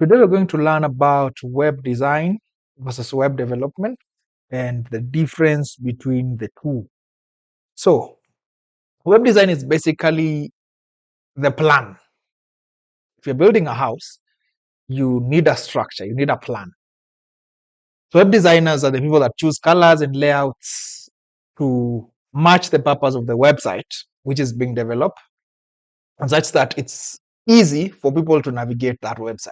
Today we're going to learn about web design versus web development and the difference between the two. So, web design is basically the plan. If you're building a house, you need a structure, you need a plan. So, web designers are the people that choose colors and layouts to match the purpose of the website, which is being developed, such that it's easy for people to navigate that website.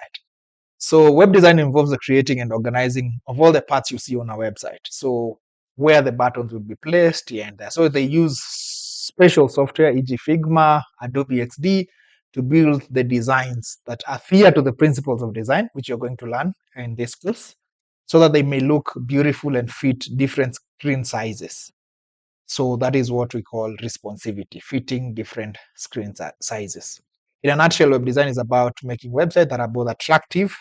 So web design involves the creating and organizing of all the parts you see on a website. So where the buttons will be placed here and there. So they use special software, e.g. Figma, Adobe XD, to build the designs that adhere to the principles of design, which you're going to learn in this course, so that they may look beautiful and fit different screen sizes. So that is what we call responsivity, fitting different screen sizes. In a nutshell, web design is about making websites that are both attractive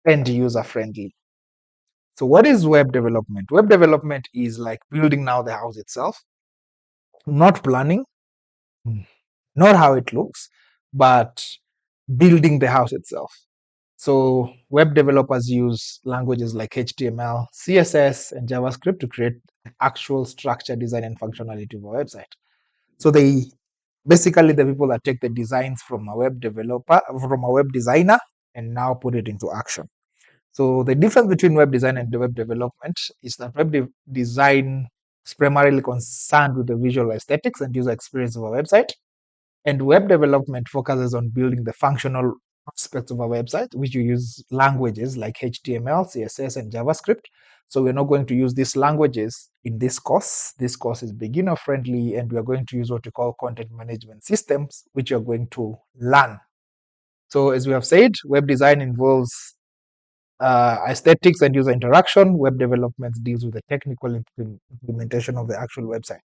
and user friendly. So what is web development? Web development is like building now the house itself, not planning, not how it looks, but building the house itself. So web developers use languages like HTML, CSS, and JavaScript to create actual structure, design, and functionality of a website. So they basically the people that take the designs from a web developer, from a web designer, and now put it into action. So the difference between web design and web development is that design is primarily concerned with the visual aesthetics and user experience of a website, and web development focuses on building the functional aspects of a website, which you use languages like HTML, CSS, and JavaScript. So we're not going to use these languages in this course. This course is beginner friendly, and we are going to use what we call content management systems, which you're going to learn. So as we have said, web design involves aesthetics and user interaction. Web development deals with the technical implementation of the actual website.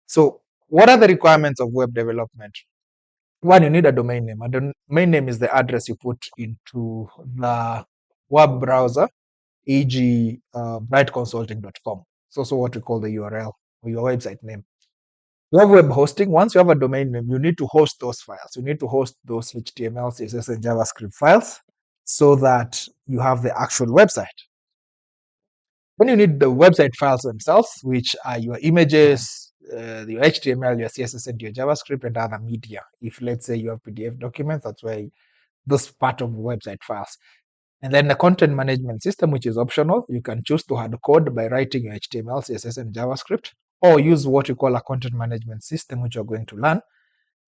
So what are the requirements of web development? One, you need a domain name. A domain name is the address you put into the web browser, e.g. brightconsulting.com. It's also what we call the URL or your website name. You have web hosting. Once you have a domain name, you need to host those files. You need to host those HTML, CSS, and JavaScript files so that you have the actual website. Then you need the website files themselves, which are your images, your HTML, your CSS, and your JavaScript, and other media. If let's say you have PDF documents, that's why this part of website files. And then the content management system, which is optional. You can choose to hard code by writing your HTML, CSS, and JavaScript, or use what we call a content management system, which you're going to learn,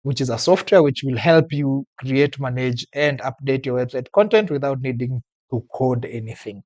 which is a software which will help you create, manage, and update your website content without needing to code anything.